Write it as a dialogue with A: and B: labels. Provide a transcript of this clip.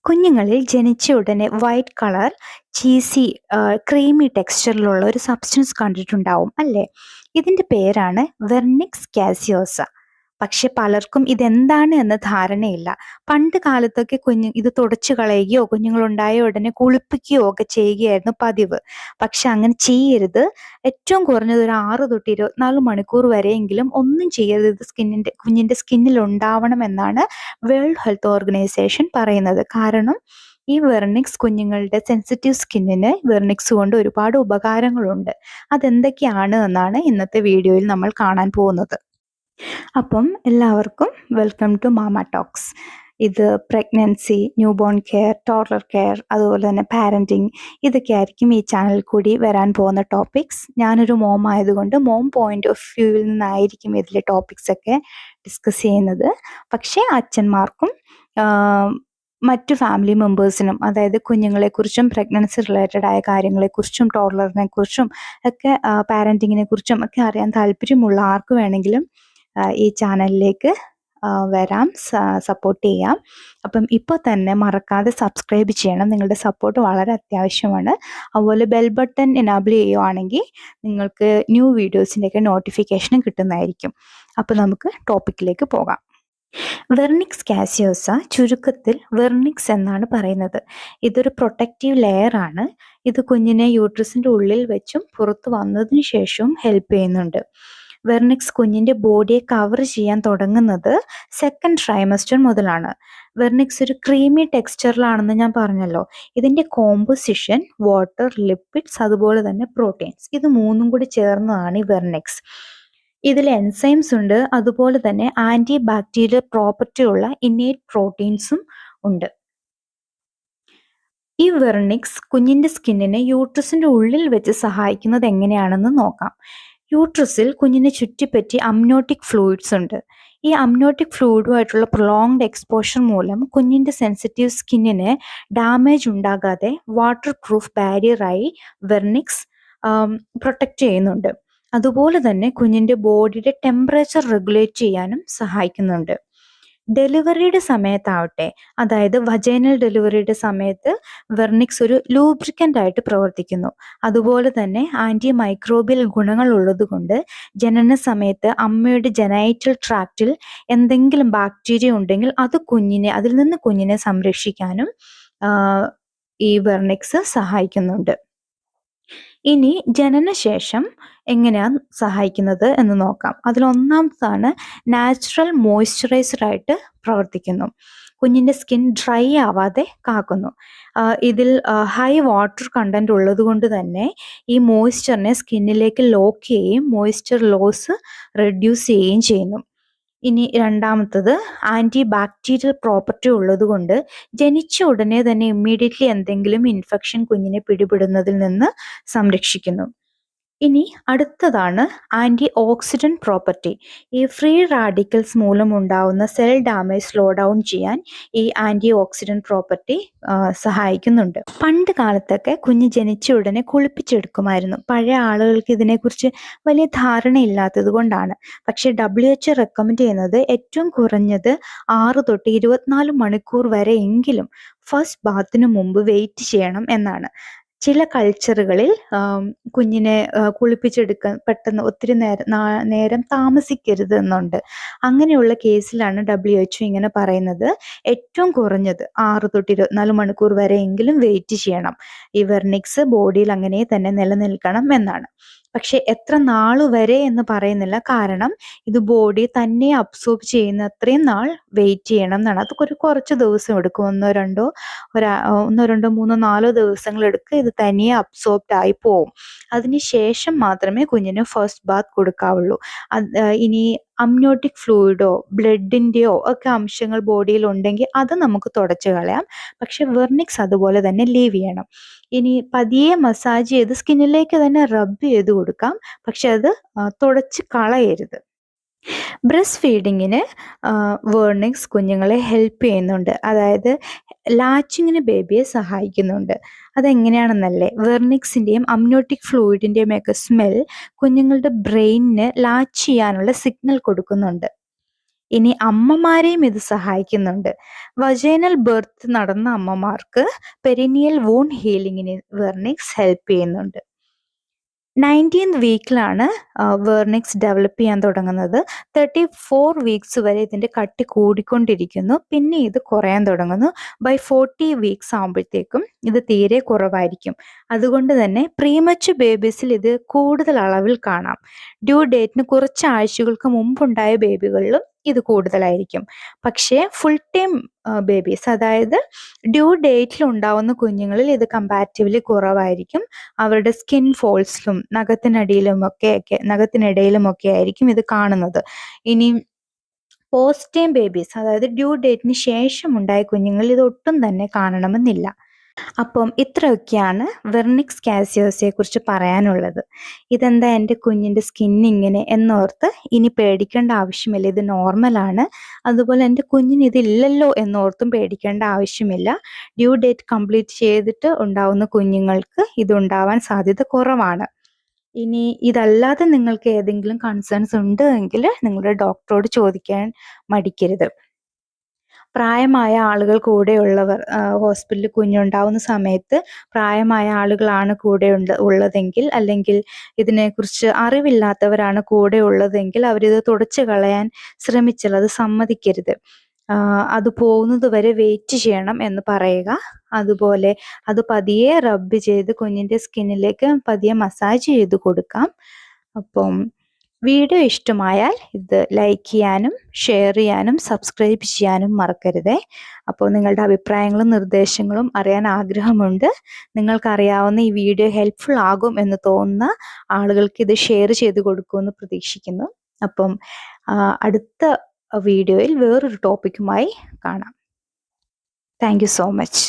A: കുഞ്ഞുങ്ങളിൽ ജനിച്ച ഉടനെ വൈറ്റ് കളർ ചീസി ക്രീമി ടെക്സ്ചറിലുള്ള ഒരു സബ്സ്റ്റൻസ് കണ്ടിട്ടുണ്ടാവും അല്ലേ? ഇതിന്റെ പേരാണ് വെർണിക്സ് കാസിയോസ. പക്ഷെ പലർക്കും ഇതെന്താണ് എന്ന ധാരണയില്ല. പണ്ട് കാലത്തൊക്കെ ഇത് തുടച്ചു കളയുകയോ കുഞ്ഞുങ്ങളുണ്ടായ ഉടനെ കുളിപ്പിക്കുകയോ ഒക്കെ ചെയ്യുകയായിരുന്നു പതിവ്. പക്ഷെ അങ്ങനെ ചെയ്യരുത്. ഏറ്റവും കുറഞ്ഞത് ഒരു 6 തൊട്ട് 24 മണിക്കൂർ വരെയെങ്കിലും ഒന്നും ചെയ്യരുത്. ഇത് കുഞ്ഞിന്റെ സ്കിന്നിൽ ഉണ്ടാവണം എന്നാണ് വേൾഡ് ഹെൽത്ത് ഓർഗനൈസേഷൻ പറയുന്നത്. കാരണം ഈ വെർണിക്സ് കുഞ്ഞുങ്ങളുടെ സെൻസിറ്റീവ് സ്കിന്നിന് വെർണിക്സ് കൊണ്ട് ഒരുപാട് ഉപകാരങ്ങളുണ്ട്. അതെന്തൊക്കെയാണ് എന്നാണ് ഇന്നത്തെ വീഡിയോയിൽ നമ്മൾ കാണാൻ പോകുന്നത്. അപ്പം എല്ലാവർക്കും വെൽക്കം ടു മാമ ടോക്സ്. ഇത് pregnancy, new born care, toddler care, അതുപോലെ തന്നെ പാരൻറ്റിങ്, ഇതൊക്കെ ആയിരിക്കും ഈ ചാനൽ കൂടി വരാൻ പോകുന്ന ടോപ്പിക്സ്. ഞാനൊരു മോം ആയതുകൊണ്ട് മോം പോയിന്റ് ഓഫ് വ്യൂവിൽ നിന്നായിരിക്കും ഇതിലെ ടോപ്പിക്സ് ഒക്കെ ഡിസ്കസ് ചെയ്യുന്നത്. പക്ഷേ അച്ഛന്മാർക്കും മറ്റു ഫാമിലി മെമ്പേഴ്സിനും, അതായത് കുഞ്ഞുങ്ങളെക്കുറിച്ചും പ്രഗ്നൻസി റിലേറ്റഡ് ആയ കാര്യങ്ങളെക്കുറിച്ചും ടോഡ്ലറിനെ കുറിച്ചും ഒക്കെ പാരൻറ്റിങ്ങിനെ കുറിച്ചും ഒക്കെ അറിയാൻ താല്പര്യമുള്ള ആർക്ക് വേണമെങ്കിലും ഈ ചാനലിലേക്ക് വരാം, സപ്പോർട്ട് ചെയ്യാം. അപ്പം ഇപ്പോൾ തന്നെ മറക്കാതെ സബ്സ്ക്രൈബ് ചെയ്യണം. നിങ്ങളുടെ സപ്പോർട്ട് വളരെ അത്യാവശ്യമാണ്. അതുപോലെ ബെൽ ബട്ടൺ എനാബിൾ ചെയ്യുവാണെങ്കിൽ നിങ്ങൾക്ക് ന്യൂ വീഡിയോസിൻ്റെയൊക്കെ നോട്ടിഫിക്കേഷനും കിട്ടുന്നതായിരിക്കും. അപ്പോൾ നമുക്ക് ടോപ്പിക്കിലേക്ക് പോകാം. വെർണിക്സ് കാസിയോസ ചുരുക്കത്തിൽ വെർണിക്സ് എന്നാണ് പറയുന്നത്. ഇതൊരു പ്രൊട്ടക്റ്റീവ് ലെയർ ആണ്. ഇത് കുഞ്ഞിനെ യൂട്രസിൻ്റെ ഉള്ളിൽ വെച്ചും പുറത്ത് വന്നതിന് ശേഷവും ഹെൽപ്പ് ചെയ്യുന്നുണ്ട്. വെർണിക്സ് കുഞ്ഞിൻ്റെ ബോഡിയെ കവർ ചെയ്യാൻ തുടങ്ങുന്നത് സെക്കൻഡ് ട്രൈമസ്റ്റർ മുതലാണ്. വെർണിക്സ് ഒരു ക്രീമി ടെക്സ്ചറിലാണെന്ന് ഞാൻ പറഞ്ഞല്ലോ. ഇതിൻ്റെ കോമ്പോസിഷൻ വാട്ടർ, ലിപ്പിഡ്സ്, അതുപോലെ തന്നെ പ്രോട്ടീൻസ്, ഇത് മൂന്നും കൂടി ചേർന്നതാണ് ഈ വെർണിക്സ്. ഇതിൽ എൻസൈംസ് ഉണ്ട്, അതുപോലെ തന്നെ ആൻറ്റി ബാക്ടീരിയൽ പ്രോപ്പർട്ടി ഉള്ള ഇന്നേറ്റ് പ്രോട്ടീൻസും ഉണ്ട്. ഈ വെർണിക്സ് കുഞ്ഞിൻ്റെ സ്കിന്നിനെ യൂട്രസിൻ്റെ ഉള്ളിൽ വെച്ച് സഹായിക്കുന്നത് എങ്ങനെയാണെന്ന് നോക്കാം. യൂട്രസിൽ കുഞ്ഞിനെ ചുറ്റിപ്പറ്റി അമ്നോട്ടിക് ഫ്ലൂയിഡ്സ് ഉണ്ട്. ഈ അമ്നോട്ടിക് ഫ്ലൂയിഡുമായിട്ടുള്ള പ്രൊലോങ്ഡ് എക്സ്പോഷർ മൂലം കുഞ്ഞിൻ്റെ സെൻസിറ്റീവ് സ്കിന്നിന് ഡാമേജ് ഉണ്ടാകാതെ വാട്ടർ പ്രൂഫ് ബാരിയറായി വെർണിക്സ് പ്രൊട്ടക്റ്റ് ചെയ്യുന്നുണ്ട്. അതുപോലെ തന്നെ കുഞ്ഞിൻ്റെ ബോഡിയുടെ ടെമ്പറേച്ചർ റെഗുലേറ്റ് ചെയ്യാനും സഹായിക്കുന്നുണ്ട്. ഡെലിവറിയുടെ സമയത്താവട്ടെ, അതായത് വജൈനൽ ഡെലിവറിയുടെ സമയത്ത് വെർണിക്സ് ഒരു ലൂബ്രിക്കൻ്റ് ആയിട്ട് പ്രവർത്തിക്കുന്നു. അതുപോലെ തന്നെ ആൻറ്റി മൈക്രോബിയൽ ഗുണങ്ങൾ ഉള്ളതുകൊണ്ട് ജനന സമയത്ത് അമ്മയുടെ ജനൈറ്റൽ ട്രാക്റ്റിൽ എന്തെങ്കിലും ബാക്ടീരിയ ഉണ്ടെങ്കിൽ അതിൽ നിന്ന് കുഞ്ഞിനെ സംരക്ഷിക്കാനും ഈ വെർണിക്സ് സഹായിക്കുന്നുണ്ട്. ഇനി ജനനശേഷം എങ്ങനെയാണ് സഹായിക്കുന്നത് എന്ന് നോക്കാം. അതിലൊന്നാമതാണ് നാച്ചുറൽ മോയ്സ്ചറൈസർ ആയിട്ട് പ്രവർത്തിക്കുന്നു. കുഞ്ഞിൻ്റെ സ്കിൻ ഡ്രൈ ആവാതെ കാക്കുന്നു. ഇതിൽ ഹൈ വാട്ടർ കണ്ടന്റ് ഉള്ളത് കൊണ്ട് തന്നെ ഈ മോയ്സ്ചറിനെ സ്കിന്നിലേക്ക് ലോക്ക് ചെയ്യുകയും മോയ്സ്ചർ ലോസ് റെഡ്യൂസ് ചെയ്യുകയും ചെയ്യുന്നു. ഇനി രണ്ടാമത്തത് ആൻറ്റി ബാക്ടീരിയൽ പ്രോപ്പർട്ടി ഉള്ളതുകൊണ്ട് ജനിച്ച ഉടനെ തന്നെ ഇമ്മീഡിയറ്റ്ലി എന്തെങ്കിലും ഇൻഫെക്ഷൻ കുഞ്ഞിനെ പിടിപെടുന്നതിൽ നിന്ന് സംരക്ഷിക്കുന്നു. ഇനി അടുത്തതാണ് ആൻറ്റി ഓക്സിഡൻറ്റ് പ്രോപ്പർട്ടി. ഈ ഫ്രീ റാഡിക്കൽസ് മൂലം ഉണ്ടാവുന്ന സെൽ ഡാമേജ് സ്ലോ ഡൗൺ ചെയ്യാൻ ഈ ആൻറ്റി ഓക്സിഡൻറ്റ് പ്രോപ്പർട്ടി സഹായിക്കുന്നുണ്ട്. പണ്ട് കാലത്തൊക്കെ കുഞ്ഞ് ജനിച്ച ഉടനെ കുളിപ്പിച്ചെടുക്കുമായിരുന്നു. പഴയ ആളുകൾക്ക് ഇതിനെക്കുറിച്ച് വലിയ ധാരണയില്ലാത്തത് കൊണ്ടാണ്. പക്ഷേ WHO റെക്കമെൻഡ് ചെയ്യുന്നത് ഏറ്റവും കുറഞ്ഞത് 6 തൊട്ട് 24 മണിക്കൂർ വരെ എങ്കിലും ഫസ്റ്റ് ബാത്തിന് മുമ്പ് വെയിറ്റ് ചെയ്യണം എന്നാണ്. ചില കൾച്ചറുകളിൽ കുഞ്ഞിനെ കുളിപ്പിച്ചെടുക്കാൻ പെട്ടെന്ന് ഒത്തിരി നേരം താമസിക്കരുത് എന്നുണ്ട്. അങ്ങനെയുള്ള കേസിലാണ് WHO ഇങ്ങനെ പറയുന്നത്, ഏറ്റവും കുറഞ്ഞത് 6 തൊട്ട് 24 മണിക്കൂർ വരെയെങ്കിലും വെയിറ്റ് ചെയ്യണം. ഈ വെർണിക്സ് ബോഡിയിൽ അങ്ങനെ തന്നെ നിലനിൽക്കണം എന്നാണ്. പക്ഷെ എത്ര നാൾ വരെ എന്ന് പറയുന്നില്ല. കാരണം ഇത് ബോഡി തന്നെ അബ്സോർബ് ചെയ്യുന്ന അത്രയും നാൾ വെയിറ്റ് ചെയ്യണം എന്നാണ്. അതൊക്കെ കുറച്ച് ദിവസം എടുക്കും. ഒന്നോ രണ്ടോ 3 4 ദിവസങ്ങൾ എടുക്കുക. ഇത് തനിയെ അബ്സോർബ്ഡ് ആയി പോവും. അതിനുശേഷം മാത്രമേ കുഞ്ഞിന് ഫസ്റ്റ് ബാത്ത് കൊടുക്കാവുള്ളൂ. ഇനി അമ്നോട്ടിക് ഫ്ലൂയിഡോ ബ്ലഡിൻ്റെയോ ഒക്കെ അംശങ്ങൾ ബോഡിയിൽ ഉണ്ടെങ്കിൽ അത് നമുക്ക് തുടച്ചു കളയാം. പക്ഷെ വെർണിക്സ് അതുപോലെ തന്നെ ലീവ് ചെയ്യണം. ഇനി പതിയെ മസാജ് ചെയ്ത് സ്കിന്നിലേക്ക് തന്നെ റബ്ബ് ചെയ്ത് കൊടുക്കാം. പക്ഷെ അത് തുടച്ച് കളയരുത്. ബ്രസ്റ്റ് ഫീഡിങ്ങിന് വെർണിക്സ് കുഞ്ഞുങ്ങളെ ഹെൽപ്പ് ചെയ്യുന്നുണ്ട്. അതായത് ലാച്ചിങ്ങിന് ബേബിയെ സഹായിക്കുന്നുണ്ട്. അതെങ്ങനെയാണെന്നല്ലേ, വെർണിക്സിൻ്റെയും അമ്നോട്ടിക് ഫ്ലൂയിഡിൻ്റെയും ഒക്കെ സ്മെൽ കുഞ്ഞുങ്ങളുടെ ബ്രെയിനിന് ലാച്ച് ചെയ്യാനുള്ള സിഗ്നൽ കൊടുക്കുന്നുണ്ട്. ഇനി അമ്മമാരെയും ഇത് സഹായിക്കുന്നുണ്ട്. വജൈനൽ ബർത്ത് നടന്ന അമ്മമാർക്ക് പെരിനിയൽ വൂണ്ട് ഹീലിങ്ങിന് വെർണിക്സ് ഹെൽപ്പ് ചെയ്യുന്നുണ്ട്. 19th വീക്കിലാണ് വെർണിക്സ് ഡെവലപ്പ് ചെയ്യാൻ തുടങ്ങുന്നത്. 34 വീക്സ് വരെ ഇതിൻ്റെ കട്ടി കൂടിക്കൊണ്ടിരിക്കുന്നു. പിന്നെ ഇത് കുറയാൻ തുടങ്ങുന്നു. ബൈ 40 വീക്സ് ആകുമ്പോഴത്തേക്കും ഇത് തീരെ കുറവായിരിക്കും. അതുകൊണ്ട് തന്നെ പ്രീമച്വർ ബേബീസിൽ ഇത് കൂടുതൽ അളവിൽ കാണാം. ഡ്യൂ ഡേറ്റിന് കുറച്ച് ആഴ്ചകൾക്ക് മുമ്പുണ്ടായ ബേബികളിലും ഇത് കൂടുതലായിരിക്കും. പക്ഷേ ഫുൾ ടൈം ബേബീസ്, അതായത് ഡ്യൂ ഡേറ്റിൽ ഉണ്ടാവുന്ന കുഞ്ഞുങ്ങളിൽ ഇത് കമ്പാരിറ്റീവ്ലി കുറവായിരിക്കും. അവരുടെ സ്കിൻ ഫോൾസിലും നഖത്തിനിടയിലുമൊക്കെ ആയിരിക്കും ഇത് കാണുന്നത്. ഇനി പോസ്റ്റ് ടൈം ബേബീസ്, അതായത് ഡ്യൂ ഡേറ്റിന് ശേഷം ഉണ്ടായ കുഞ്ഞുങ്ങളിൽ ഇത് ഒട്ടും തന്നെ കാണണമെന്നില്ല. അപ്പം ഇത്രയൊക്കെയാണ് വെർണിക്സ് കാസിയോസയെ കുറിച്ച് പറയാനുള്ളത്. ഇതെന്താ എൻ്റെ കുഞ്ഞിൻ്റെ സ്കിൻ ഇങ്ങനെ എന്നോർത്ത് ഇനി പേടിക്കേണ്ട ആവശ്യമില്ല. ഇത് നോർമലാണ്. അതുപോലെ എൻ്റെ കുഞ്ഞിന് ഇതില്ലല്ലോ എന്നോർത്തും പേടിക്കേണ്ട ആവശ്യമില്ല. ഡ്യൂ ഡേറ്റ് കംപ്ലീറ്റ് ചെയ്തിട്ട് ഉണ്ടാവുന്ന കുഞ്ഞുങ്ങൾക്ക് ഇതുണ്ടാവാൻ സാധ്യത കുറവാണ്. ഇനി ഇതല്ലാതെ നിങ്ങൾക്ക് ഏതെങ്കിലും കൺസേൺസ് ഉണ്ട് എങ്കിൽ നിങ്ങളുടെ ഡോക്ടറോട് ചോദിക്കാൻ മടിക്കരുത്. പ്രായമായ ആളുകൾ കൂടെയുള്ളവർ, ഹോസ്പിറ്റലിൽ കുഞ്ഞുണ്ടാവുന്ന സമയത്ത് പ്രായമായ ആളുകളാണ് ഉള്ളതെങ്കിൽ, അല്ലെങ്കിൽ ഇതിനെക്കുറിച്ച് അറിവില്ലാത്തവരാണ് കൂടെ ഉള്ളതെങ്കിൽ അവരിത് തുടച്ചു കളയാൻ ശ്രമിച്ചാൽ അത് സമ്മതിക്കരുത്. അത് പോകുന്നത് വരെ വെയിറ്റ് ചെയ്യണം എന്ന് പറയുക. അതുപോലെ അത് പതിയെ റബ്ബ് ചെയ്ത് കുഞ്ഞിൻ്റെ സ്കിന്നിലേക്ക് പതിയെ മസാജ് ചെയ്ത് കൊടുക്കാം. അപ്പം വീഡിയോ ഇഷ്ടമായാൽ ഇത് ലൈക്ക് ചെയ്യാനും ഷെയർ ചെയ്യാനും സബ്സ്ക്രൈബ് ചെയ്യാനും മറക്കരുതേ. അപ്പോൾ നിങ്ങളുടെ അഭിപ്രായങ്ങളും നിർദ്ദേശങ്ങളും അറിയാൻ ആഗ്രഹമുണ്ട്. നിങ്ങൾക്കറിയാവുന്ന ഈ വീഡിയോ ഹെൽപ്ഫുൾ ആകും എന്ന് തോന്നുന്ന ആളുകൾക്ക് ഇത് ഷെയർ ചെയ്ത് കൊടുക്കുമെന്ന് പ്രതീക്ഷിക്കുന്നു. അപ്പം അടുത്ത വീഡിയോയിൽ വേറൊരു ടോപ്പിക്കുമായി കാണാം. Thank you so much.